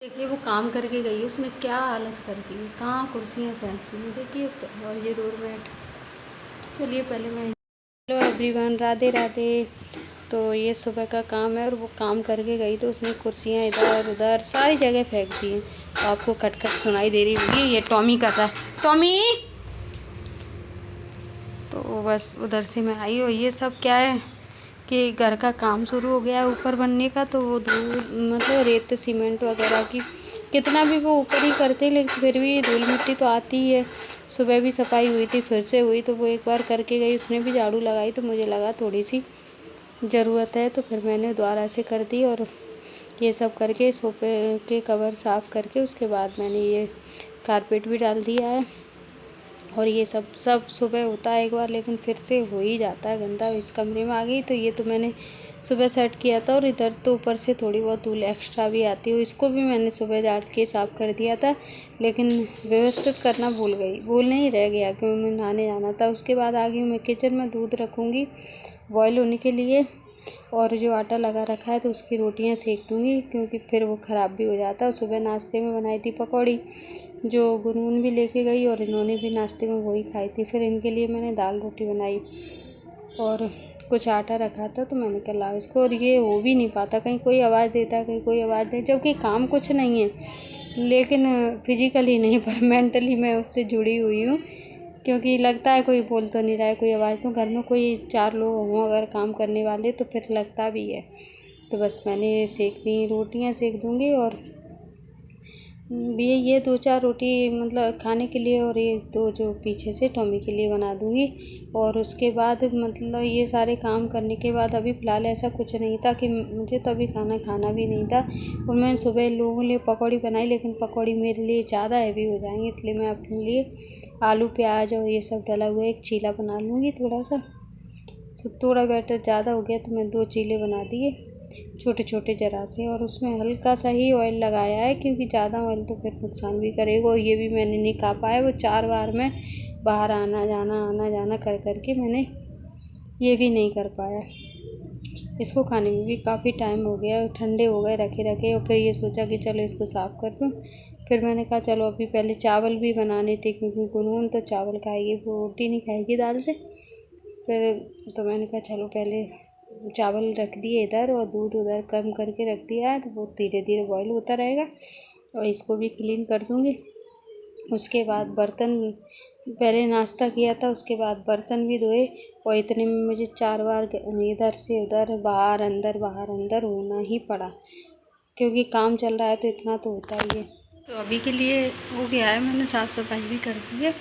देखिए वो काम करके गई, उसने क्या हालत कर दी है, कहाँ कुर्सियाँ फेंक दी देखिए। और ये डोरमेट। चलिए पहले मैं। Hello everyone, Radhe Radhe. तो ये सुबह का काम है और वो काम करके गई तो उसने कुर्सियाँ इधर उधर सारी जगह फेंक दी हैं। तो आपको कट कट सुनाई दे रही होगी, ये टॉमी कर रहा है। टॉमी। तो बस उधर से मैं आई और ये सब क्या है कि घर का काम शुरू हो गया है ऊपर बनने का। तो वो धूल मतलब रेत सीमेंट वगैरह की कितना भी वो ऊपर ही करते लेकिन फिर भी धूल मिट्टी तो आती ही है। सुबह भी सफाई हुई थी, फिर से हुई, तो वो एक बार करके गई, उसने भी झाड़ू लगाई तो मुझे लगा थोड़ी सी ज़रूरत है तो फिर मैंने दोबारा से कर दी। और ये सब करके सोफे के कवर साफ़ करके उसके बाद मैंने ये कारपेट भी डाल दिया है। और ये सब सुबह होता है एक बार लेकिन फिर से हो ही जाता है गंदा। इस कमरे में आ गई तो ये तो मैंने सुबह सेट किया था और इधर तो ऊपर से थोड़ी बहुत धूल एक्स्ट्रा भी आती है, इसको भी मैंने सुबह झाड़ के साफ़ कर दिया था लेकिन व्यवस्थित करना भूल नहीं रह गया क्योंकि मैं नहाने जाना था। उसके बाद आ गई मैं किचन में, दूध रखूँगी बॉयल होने के लिए और जो आटा लगा रखा है तो उसकी रोटियां सेक दूँगी क्योंकि फिर वो ख़राब भी हो जाता है। सुबह नाश्ते में बनाई थी पकौड़ी जो गुनगुन भी लेके गई और इन्होंने भी नाश्ते में वही खाई थी। फिर इनके लिए मैंने दाल रोटी बनाई और कुछ आटा रखा था तो मैंने कहा लाओ इसको। और ये हो भी नहीं पाता, कहीं कोई आवाज़ देता कहीं कोई आवाज़ दे, जबकि काम कुछ नहीं है लेकिन फिजिकली नहीं पर मेंटली मैं उससे जुड़ी हुई हूँ क्योंकि लगता है कोई बोल तो नहीं रहा है, कोई आवाज़। तो घर में कोई 4 लोग हों अगर काम करने वाले तो फिर लगता भी है। तो बस मैंने सेक दी, रोटियां सेक दूँगी और ये 2-4 रोटी मतलब खाने के लिए और ये 2 जो पीछे से टॉमी के लिए बना दूँगी। और उसके बाद मतलब ये सारे काम करने के बाद अभी फ़िलहाल ऐसा कुछ नहीं था कि मुझे तो अभी खाना खाना भी नहीं था। और मैं सुबह लोगों के लिए पकौड़ी बनाई लेकिन पकौड़ी मेरे लिए ज़्यादा हैवी हो जाएंगी, इसलिए मैं अपने लिए आलू प्याज और ये सब डला हुआ एक चीला बना लूँगी थोड़ा सा। थोड़ा बैटर ज़्यादा हो गया तो मैं 2 चीले बना दिए छोटे छोटे ज़रा से और उसमें हल्का सा ही ऑयल लगाया है क्योंकि ज़्यादा ऑयल तो फिर नुकसान भी करेगा। और ये भी मैंने नहीं खा पाया, वो 4 बार मैं बाहर आना जाना कर के मैंने ये भी नहीं कर पाया। इसको खाने में भी काफ़ी टाइम हो गया, ठंडे हो गए रखे और फिर ये सोचा कि चलो इसको साफ़ कर दूँ। फिर मैंने कहा चलो अभी पहले चावल भी बनाने थे क्योंकि गुनगुन तो चावल खाएगी, वो रोटी नहीं खाएगी दाल से। फिर तो मैंने कहा चलो पहले चावल रख दिए इधर और दूध उधर कम करके रख दिया है तो वो धीरे धीरे बॉईल होता रहेगा। और इसको भी क्लीन कर दूँगी। उसके बाद बर्तन, पहले नाश्ता किया था उसके बाद बर्तन भी धोए और इतने में मुझे 4 बार इधर से उधर बाहर अंदर होना ही पड़ा क्योंकि काम चल रहा है तो इतना तो होता ही है। तो अभी के लिए हो गया है, मैंने साफ़ सफाई भी कर दी है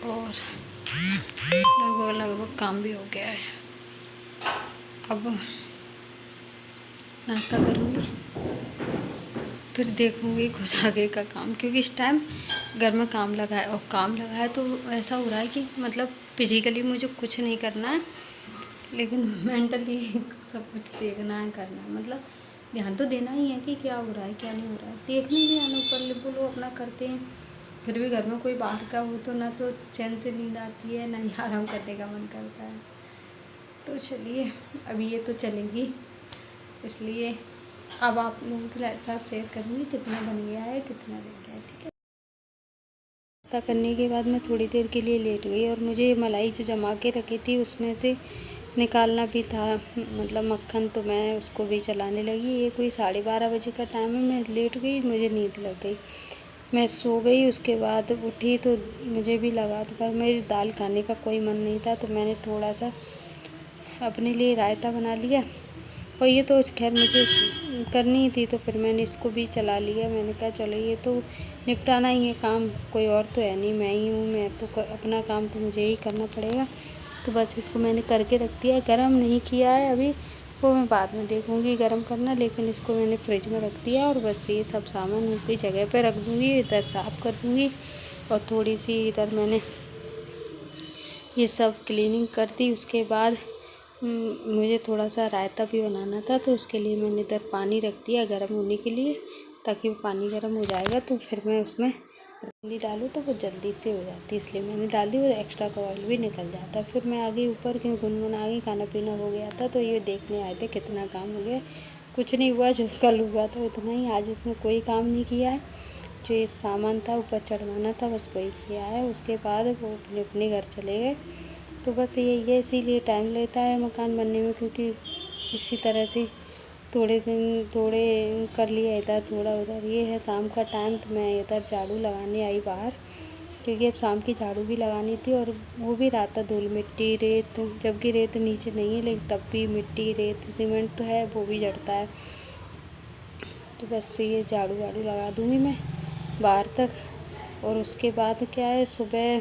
और लगभग काम भी हो गया है। अब नाश्ता करूँगी फिर देखूँगी कुछ आगे का काम क्योंकि इस टाइम घर में काम लगा है तो ऐसा हो रहा है कि मतलब फिजिकली मुझे कुछ नहीं करना है लेकिन मेंटली सब कुछ देखना है करना है, मतलब ध्यान तो देना ही है कि क्या हो रहा है क्या नहीं हो रहा है। देखने भी आने ऊपर लोग अपना करते हैं, फिर भी घर में कोई बाहर का हो तो ना तो चैन से नींद आती है ना ही आराम करने का मन करता है। तो चलिए अभी ये तो चलेगी, इसलिए अब आप लोगों के साथ शेयर करूँगी कितना बन गया है कितना रह गया है, ठीक है। नाश्ता करने के बाद मैं थोड़ी देर के लिए लेट गई और मुझे मलाई जो जमा के रखी थी उसमें से निकालना भी था मतलब मक्खन, तो मैं उसको भी चलाने लगी। ये कोई 12:30 बजे का टाइम है, मैं लेट गई, मुझे नींद लग गई, मैं सो गई। उसके बाद उठी तो मुझे भी लगा तो पर मेरी दाल खाने का कोई मन नहीं था तो मैंने थोड़ा सा अपने लिए रायता बना लिया और ये तो खैर मुझे करनी थी तो फिर मैंने इसको भी चला लिया। मैंने कहा चलो ये तो निपटाना ही है काम, कोई और तो है नहीं, मैं ही हूँ, मैं तो अपना काम तो मुझे ही करना पड़ेगा। तो बस इसको मैंने करके रख दिया, गरम नहीं किया है अभी, वो मैं बाद में देखूँगी गरम करना, लेकिन इसको मैंने फ्रिज में रख दिया। और बस ये सब सामान ऊपरी जगह पे रख दूँगी, इधर साफ़ कर दूँगी और थोड़ी सी इधर मैंने ये सब क्लीनिंग कर दी। उसके बाद मुझे थोड़ा सा रायता भी बनाना था तो उसके लिए मैंने इधर पानी रख दिया गर्म होने के लिए, ताकि वो पानी गर्म हो जाएगा तो फिर मैं उसमें पानी डालूँ तो वो जल्दी से हो जाती, इसलिए मैंने डाल दी, वो एक्स्ट्रा का ऑयल भी निकल जाता। फिर मैं आ गई ऊपर क्योंकि गुनगुन आ गई, खाना पीना हो गया था तो ये देखने आए थे कितना काम हो गया। कुछ नहीं हुआ, जो कल हुआ था उतना ही। आज उसने कोई काम नहीं किया है। जो ये सामान था ऊपर चढ़वाना था बस वही किया है। उसके बाद वो अपने अपने घर चले गए। तो बस यही है, इसीलिए टाइम लेता है मकान बनने में, क्योंकि इसी तरह से थोड़े दिन थोड़े कर लिया इधर थोड़ा उधर। ये है शाम का टाइम, तो मैं इधर झाड़ू लगाने आई बाहर, क्योंकि अब शाम की झाड़ू भी लगानी थी। और वो भी रहा था धूल मिट्टी रेत, जबकि रेत नीचे नहीं है लेकिन तब भी मिट्टी रेत सीमेंट तो है, वो भी जड़ता है। तो बस ये झाड़ू वाड़ू लगा दूँगी मैं बाहर तक। और उसके बाद क्या है, सुबह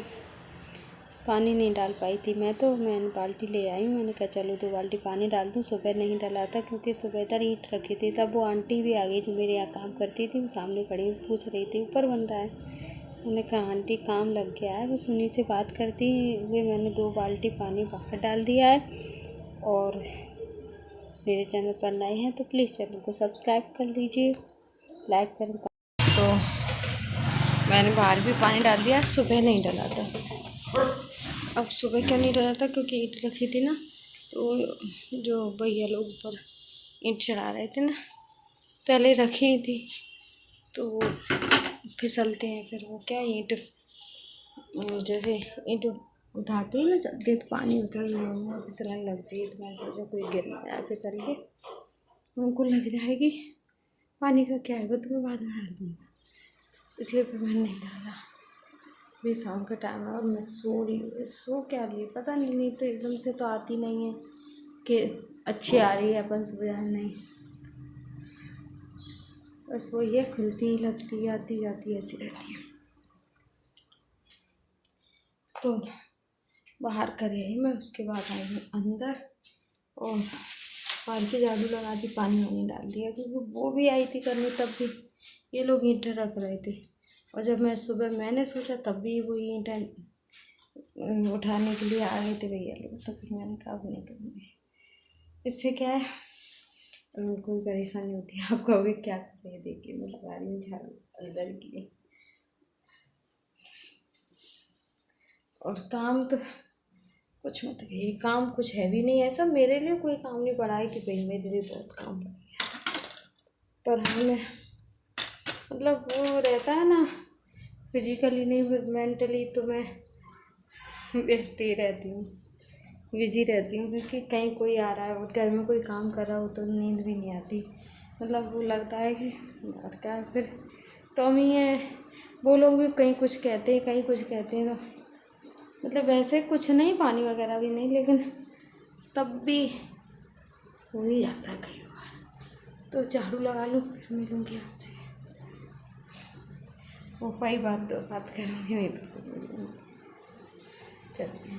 पानी नहीं डाल पाई थी मैं, तो मैंने बाल्टी ले आई। मैंने कहा चलो 2 बाल्टी पानी डाल दूँ। सुबह नहीं डाला था क्योंकि सुबह इधर ईंट रखी थी। तब वो आंटी भी आ गई जो मेरे यहाँ काम करती थी, वो सामने खड़ी पूछ रही थी ऊपर बन रहा है। मैंने कहा आंटी काम लग गया है, बस उन्हीं से बात करती हुए मैंने 2 बाल्टी पानी बाहर डाल दिया है। और मेरे चैनल पर नए हैं तो प्लीज़ चैनल को सब्सक्राइब कर लीजिए, लाइक शेयर। तो मैंने बाहर भी पानी डाल दिया, सुबह नहीं डाला था। अब सुबह क्यों नहीं डाला था, क्योंकि ईंट रखी थी ना, तो जो भैया लोग ऊपर ईंट चढ़ा रहे थे ना, पहले रखी थी तो वो फिसलते हैं। फिर वो क्या ईंट जैसे ईंट उठाते हैं ना जल्दी, तो पानी उतर फिसलने लगती है। तो मैं सोचा कोई गिर ना जाए फिसल के, उनको लग जाएगी। पानी का क्या है, वो तो मैं बाद में डाल दूँगा, इसलिए फिर मैंने नहीं डाला। अभी शाम का टाइम है और मैं सो रही हूँ। सो क्या रही है पता नहीं, नहीं तो एकदम से तो आती नहीं है कि अच्छी आ रही है, अपन सो जाए नहीं। बस वो ये खुलती लगती आती जाती ऐसी रहती है। तो बाहर कर आई मैं, उसके बाद आई हूँ अंदर और बाहर की झाड़ू लगा दी, पानी वानी डाल दिया, क्योंकि वो भी आई थी करने तब भी ये लोग ईंटें रख रहे थे। और जब मैं सुबह मैंने सोचा तब भी वो ईंटें उठाने के लिए आ गए थे भैया लोग। तो फिर मैंने कहा नहीं करूँगी, इससे क्या है कोई परेशानी होती है। आप कहोगे क्या कर रही है, देखिए मैं लगा रही हूँ झाड़ू अंदर के लिए। और काम तो कुछ मत कहिए, काम कुछ है भी नहीं ऐसा, मेरे लिए कोई काम नहीं पड़ा है कि भाई मेरे लिए बहुत काम पड़ गया। पर हमें मतलब वो रहता है ना, फिजिकली नहीं मेंटली तो मैं व्यस्त ही रहती हूँ, बिजी रहती हूँ। क्योंकि कहीं कोई आ रहा है और घर में कोई काम कर रहा हो तो नींद भी नहीं आती। मतलब वो लगता है कि क्या, फिर टॉमी है वो लोग भी कहीं कुछ कहते हैं कहीं कुछ कहते हैं। तो मतलब वैसे कुछ नहीं, पानी वगैरह भी नहीं, लेकिन तब भी हो ही जाता है कई बार। तो झाड़ू लगा लूँ फिर मिलूँगी आपसे, वो पाई बात तो बात करूँगी, नहीं तो चलिए।